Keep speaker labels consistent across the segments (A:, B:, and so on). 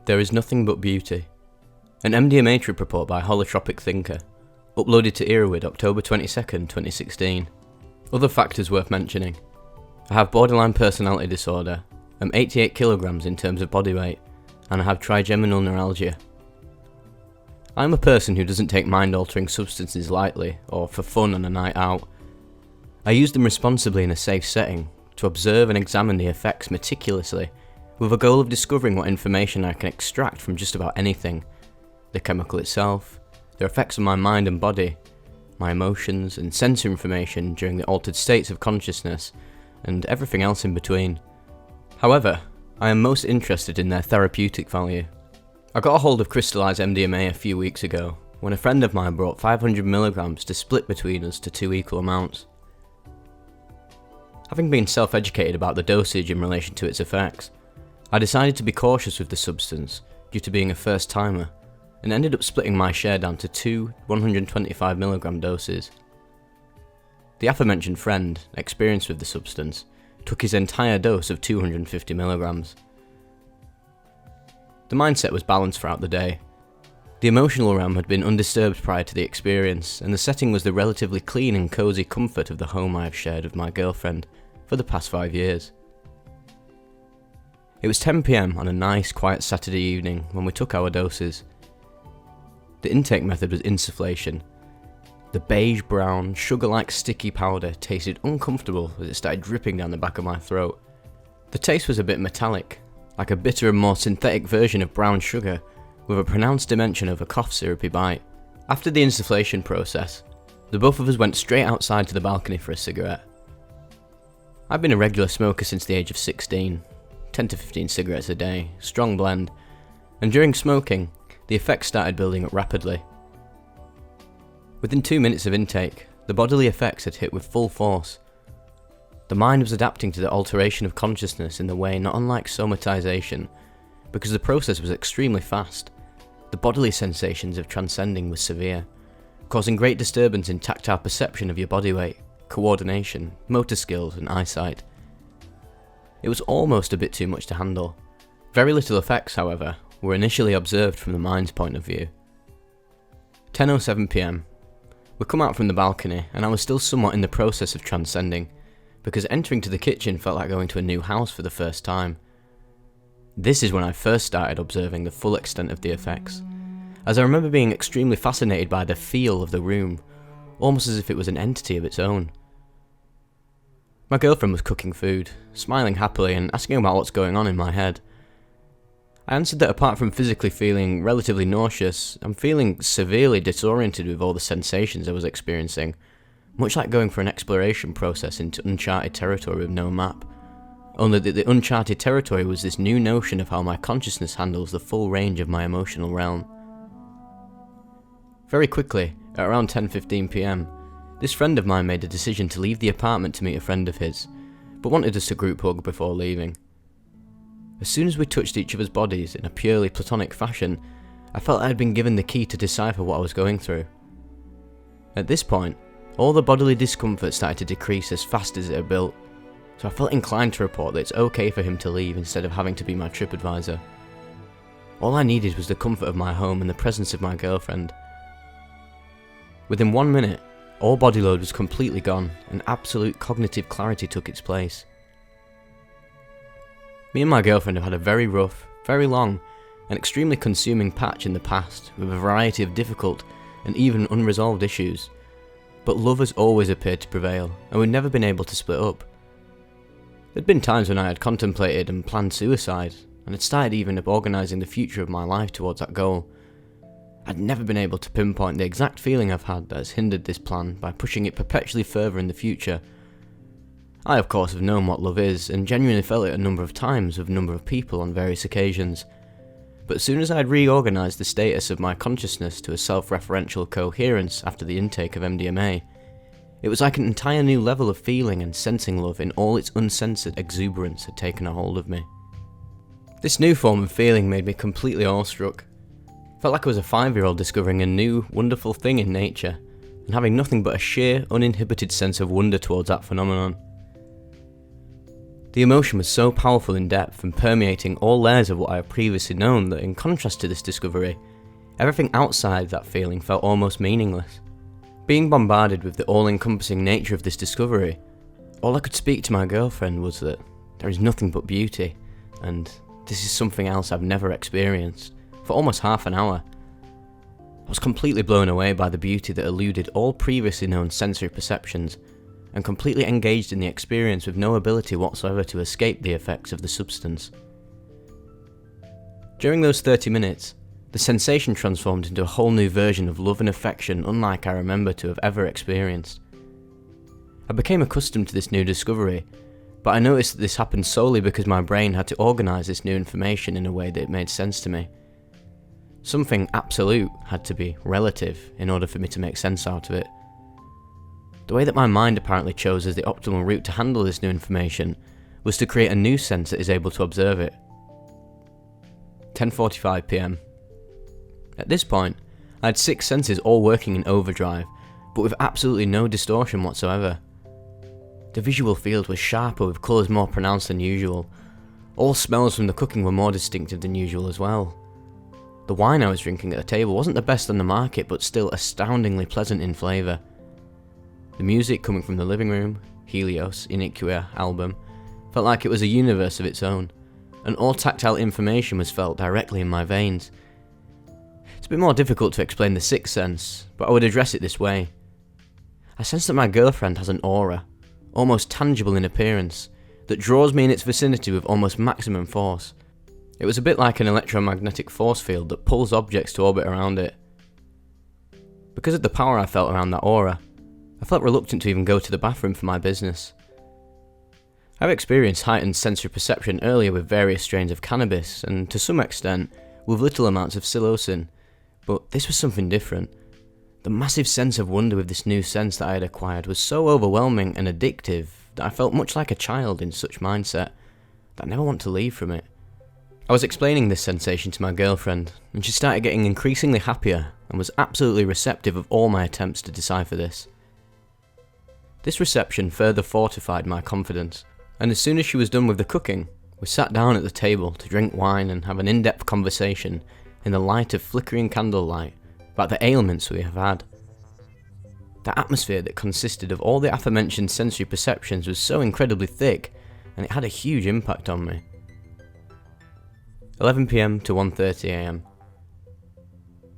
A: There is nothing but beauty. An MDMA trip report by Holotropic Thinker, uploaded to Interlude October 22nd, 2016. Other factors worth mentioning. I have borderline personality disorder, I'm 88 kilograms in terms of body weight, and I have trigeminal neuralgia. I am a person who doesn't take mind-altering substances lightly or for fun on a night out. I use them responsibly in a safe setting, to observe and examine the effects meticulously, with a goal of discovering what information I can extract from just about anything. The chemical itself, their effects on my mind and body, my emotions and sensory information during the altered states of consciousness, and everything else in between. However, I am most interested in their therapeutic value. I got a hold of crystallized MDMA a few weeks ago, when a friend of mine brought 500 milligrams to split between us to 2 equal amounts. Having been self-educated about the dosage in relation to its effects, I decided to be cautious with the substance due to being a first timer, and ended up splitting my share down to 2 125mg doses. The aforementioned friend, experienced with the substance, took his entire dose of 250mg. The mindset was balanced throughout the day. The emotional realm had been undisturbed prior to the experience, and the setting was the relatively clean and cosy comfort of the home I have shared with my girlfriend for the past 5 years. It was 10 PM on a nice, quiet Saturday evening when we took our doses. The intake method was insufflation. The beige-brown, sugar-like sticky powder tasted uncomfortable as it started dripping down the back of my throat. The taste was a bit metallic, like a bitter and more synthetic version of brown sugar, with a pronounced dimension of a cough syrupy bite. After the insufflation process, the both of us went straight outside to the balcony for a cigarette. I've been a regular smoker since the age of 16, 10 to 15 cigarettes a day, strong blend, and during smoking, the effects started building up rapidly. Within 2 minutes of intake, the bodily effects had hit with full force. The mind was adapting to the alteration of consciousness in the way not unlike somatization, because the process was extremely fast. The bodily sensations of transcending was severe, causing great disturbance in tactile perception of your body weight, coordination, motor skills and eyesight. It was almost a bit too much to handle. Very little effects, however, were initially observed from the mind's point of view. 10:07 PM. We come out from the balcony and I was still somewhat in the process of transcending, because entering to the kitchen felt like going to a new house for the first time. This is when I first started observing the full extent of the effects, as I remember being extremely fascinated by the feel of the room, almost as if it was an entity of its own. My girlfriend was cooking food, smiling happily and asking about what's going on in my head. I answered that apart from physically feeling relatively nauseous, I'm feeling severely disoriented with all the sensations I was experiencing, much like going for an exploration process into uncharted territory with no map. Only that the uncharted territory was this new notion of how my consciousness handles the full range of my emotional realm. Very quickly, at around 10:15 PM, this friend of mine made a decision to leave the apartment to meet a friend of his, but wanted us to group hug before leaving. As soon as we touched each other's bodies in a purely platonic fashion, I felt I had been given the key to decipher what I was going through. At this point, all the bodily discomfort started to decrease as fast as it had built, so I felt inclined to report that it's okay for him to leave instead of having to be my trip advisor. All I needed was the comfort of my home and the presence of my girlfriend. Within 1 minute, all body load was completely gone and absolute cognitive clarity took its place. Me and my girlfriend have had a very rough, very long, and extremely consuming patch in the past with a variety of difficult and even unresolved issues, but love has always appeared to prevail and we've never been able to split up. There'd been times when I had contemplated and planned suicide, and had started even organising the future of my life towards that goal. I'd never been able to pinpoint the exact feeling I've had that has hindered this plan by pushing it perpetually further in the future. I of course have known what love is, and genuinely felt it a number of times with a number of people on various occasions, but as soon as I had reorganised the status of my consciousness to a self-referential coherence after the intake of MDMA, it was like an entire new level of feeling and sensing love in all its uncensored exuberance had taken a hold of me. This new form of feeling made me completely awestruck. Felt like I was a 5-year-old discovering a new, wonderful thing in nature, and having nothing but a sheer, uninhibited sense of wonder towards that phenomenon. The emotion was so powerful in depth and permeating all layers of what I had previously known that, in contrast to this discovery, everything outside that feeling felt almost meaningless. Being bombarded with the all-encompassing nature of this discovery, all I could speak to my girlfriend was that there is nothing but beauty, and this is something else I've never experienced, for almost half an hour. I was completely blown away by the beauty that eluded all previously known sensory perceptions, and completely engaged in the experience with no ability whatsoever to escape the effects of the substance. During those 30 minutes, the sensation transformed into a whole new version of love and affection unlike I remember to have ever experienced. I became accustomed to this new discovery, but I noticed that this happened solely because my brain had to organise this new information in a way that it made sense to me. Something absolute had to be relative in order for me to make sense out of it. The way that my mind apparently chose as the optimal route to handle this new information was to create a new sense that is able to observe it. 10:45 PM. At this point, I had 6 senses all working in overdrive, but with absolutely no distortion whatsoever. The visual field was sharper with colours more pronounced than usual. All smells from the cooking were more distinctive than usual as well. The wine I was drinking at the table wasn't the best on the market, but still astoundingly pleasant in flavour. The music coming from the living room, Helios, Iniqua album, felt like it was a universe of its own, and all tactile information was felt directly in my veins. It's a bit more difficult to explain the sixth sense, but I would address it this way. I sense that my girlfriend has an aura, almost tangible in appearance, that draws me in its vicinity with almost maximum force. It was a bit like an electromagnetic force field that pulls objects to orbit around it. Because of the power I felt around that aura, I felt reluctant to even go to the bathroom for my business. I've experienced heightened sensory perception earlier with various strains of cannabis, and to some extent, with little amounts of psilocin, but this was something different. The massive sense of wonder with this new sense that I had acquired was so overwhelming and addictive that I felt much like a child in such mindset that I never want to leave from it. I was explaining this sensation to my girlfriend, and she started getting increasingly happier and was absolutely receptive of all my attempts to decipher this. This reception further fortified my confidence, and as soon as she was done with the cooking, we sat down at the table to drink wine and have an in-depth conversation in the light of flickering candlelight about the ailments we have had. The atmosphere that consisted of all the aforementioned sensory perceptions was so incredibly thick, and it had a huge impact on me. 11 PM to 1:30 AM.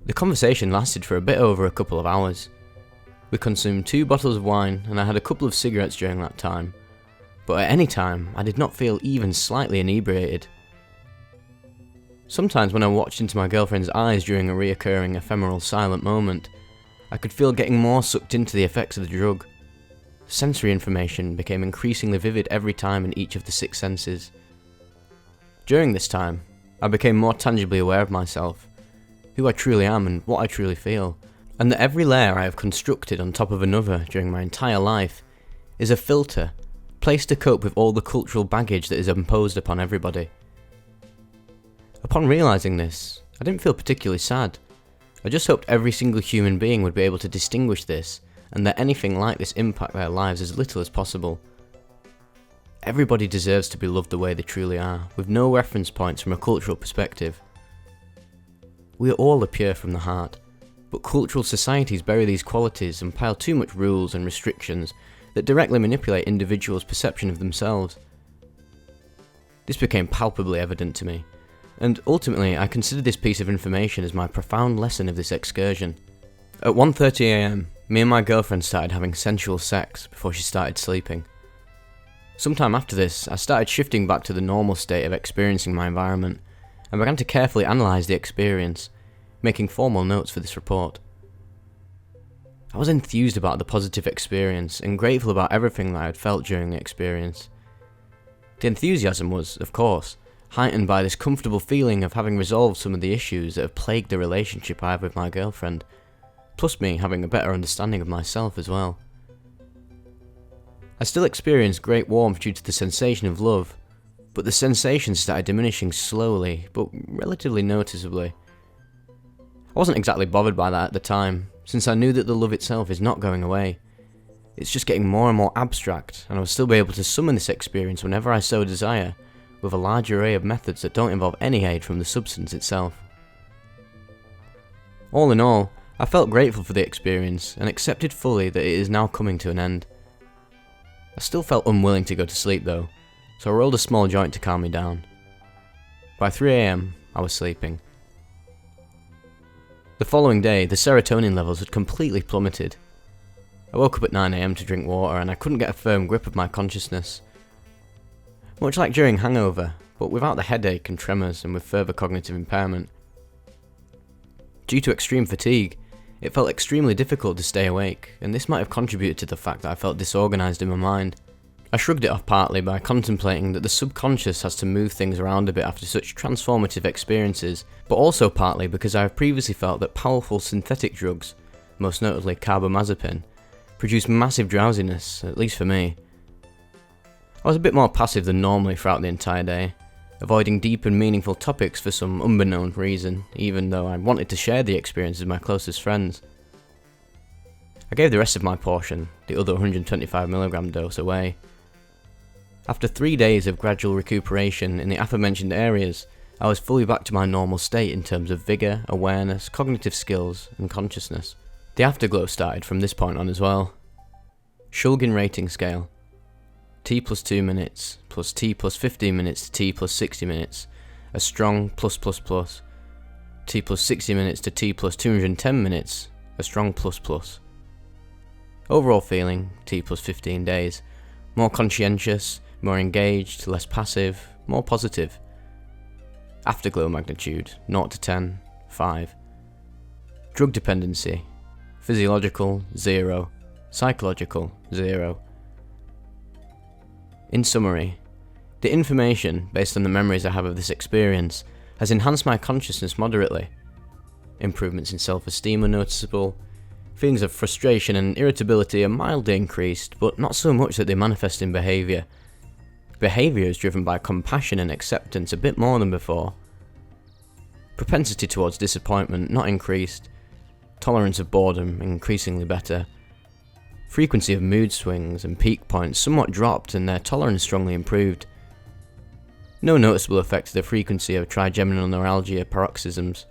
A: The conversation lasted for a bit over a couple of hours. We consumed 2 bottles of wine, and I had a couple of cigarettes during that time, but at any time I did not feel even slightly inebriated. Sometimes when I watched into my girlfriend's eyes during a reoccurring ephemeral silent moment, I could feel getting more sucked into the effects of the drug. Sensory information became increasingly vivid every time in each of the 6 senses. During this time, I became more tangibly aware of myself, who I truly am and what I truly feel, and that every layer I have constructed on top of another during my entire life is a filter placed to cope with all the cultural baggage that is imposed upon everybody. Upon realising this, I didn't feel particularly sad. I just hoped every single human being would be able to distinguish this and let anything like this impact their lives as little as possible. Everybody deserves to be loved the way they truly are, with no reference points from a cultural perspective. We are all pure from the heart, but cultural societies bury these qualities and pile too much rules and restrictions that directly manipulate individuals' perception of themselves. This became palpably evident to me, and ultimately I considered this piece of information as my profound lesson of this excursion. At 1:30 AM, me and my girlfriend started having sensual sex before she started sleeping. Sometime after this, I started shifting back to the normal state of experiencing my environment, and began to carefully analyse the experience, making formal notes for this report. I was enthused about the positive experience, and grateful about everything that I had felt during the experience. The enthusiasm was, of course, heightened by this comfortable feeling of having resolved some of the issues that have plagued the relationship I have with my girlfriend, plus me having a better understanding of myself as well. I still experienced great warmth due to the sensation of love, but the sensation started diminishing slowly, but relatively noticeably. I wasn't exactly bothered by that at the time, since I knew that the love itself is not going away, It's just getting more and more abstract, and I will still be able to summon this experience whenever I so desire, with a large array of methods that don't involve any aid from the substance itself. All in all, I felt grateful for the experience, and accepted fully that it is now coming to an end. I still felt unwilling to go to sleep though, so I rolled a small joint to calm me down. By 3 AM, I was sleeping. The following day, the serotonin levels had completely plummeted. I woke up at 9 AM to drink water and I couldn't get a firm grip of my consciousness. Much like during hangover, but without the headache and tremors and with further cognitive impairment. Due to extreme fatigue, it felt extremely difficult to stay awake, and this might have contributed to the fact that I felt disorganised in my mind. I shrugged it off partly by contemplating that the subconscious has to move things around a bit after such transformative experiences, but also partly because I have previously felt that powerful synthetic drugs, most notably carbamazepine, produce massive drowsiness, at least for me. I was a bit more passive than normally throughout the entire day, avoiding deep and meaningful topics for some unbeknown reason, even though I wanted to share the experience with my closest friends. I gave the rest of my portion, the other 125mg dose, away. After 3 days of gradual recuperation in the aforementioned areas, I was fully back to my normal state in terms of vigour, awareness, cognitive skills, and consciousness. The afterglow started from this point on as well. Shulgin rating scale. T plus 2 minutes, plus T plus 15 minutes to T plus 60 minutes, a strong plus plus plus. T plus 60 minutes to T plus 210 minutes, a strong plus plus. Overall feeling, T plus 15 days. More conscientious, more engaged, less passive, more positive. Afterglow magnitude, 0 to 10, 5. Drug dependency, physiological, 0. Psychological, 0. In summary, the information, based on the memories I have of this experience, has enhanced my consciousness moderately. Improvements in self-esteem are noticeable. Feelings of frustration and irritability are mildly increased, but not so much that they manifest in behaviour. Behaviour is driven by compassion and acceptance a bit more than before. Propensity towards disappointment not increased. Tolerance of boredom increasingly better. Frequency of mood swings and peak points somewhat dropped and their tolerance strongly improved. No noticeable effect to the frequency of trigeminal neuralgia paroxysms.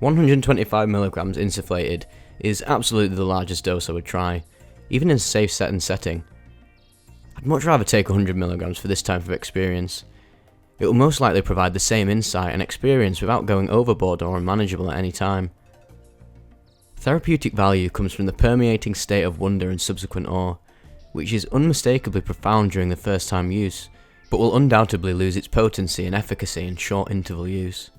A: 125mg insufflated is absolutely the largest dose I would try, even in a safe set and setting. I'd much rather take 100mg for this type of experience. It will most likely provide the same insight and experience without going overboard or unmanageable at any time. Therapeutic value comes from the permeating state of wonder and subsequent awe, which is unmistakably profound during the first time use, but will undoubtedly lose its potency and efficacy in short interval use.